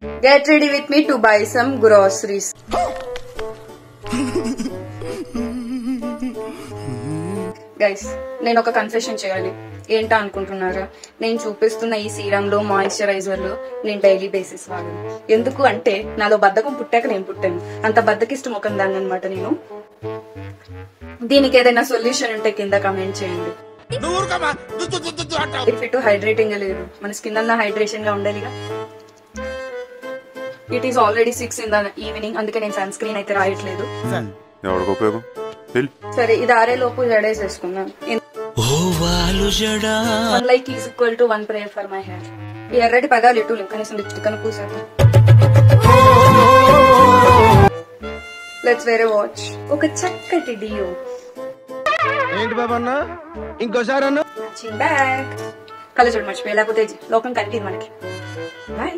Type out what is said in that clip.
Get ready with me to buy some groceries. Guys నేను ఒక confession చేయాలి. ఏంటా అనుకుంటున్నారా? నేను చూపిస్తున్న ఈ సీరంలో మాయిశ్చరైజర్లు నేను డైలీ బేసిస్ వాడను. ఎందుకు అంటే నాలో బద్ధకం పుట్టాక నేను పుట్టాను. అంత బద్ధకిష్టం ఒక దాన్ని అనమాట నేను. దీనికి ఏదైనా సొల్యూషన్ ఉంటే కింద కమెంట్ చేయండి. ఫిట్ హైడ్రేటింగ్ లేదు, మన స్కిన్ అన్న హైడ్రేషన్ గా ఉండాలిగా. It is already 6 in the evening, అందుకే నేను సన్ స్క్రీన్ అయితే రాయట్లేదు. సరే ఇది ఆరే లోపు జడేసేసుకున్నాను. 1 like is equal to 1 prayer for my hair. ఈ ఎర్రటి పదాలు ఎటు లేవు, కనీసం లిప్స్టిక్ అని పూసాను. Let's wear a watch. ఒక చక్కటి డియో. ఏంటి బాబన్న ఇంకోసారి అన్న బ్యాగ్ కళ్ళ చూడు మర్చిపోయి, లేకపోతే లోకం కలిపి మనకి. బాయ్.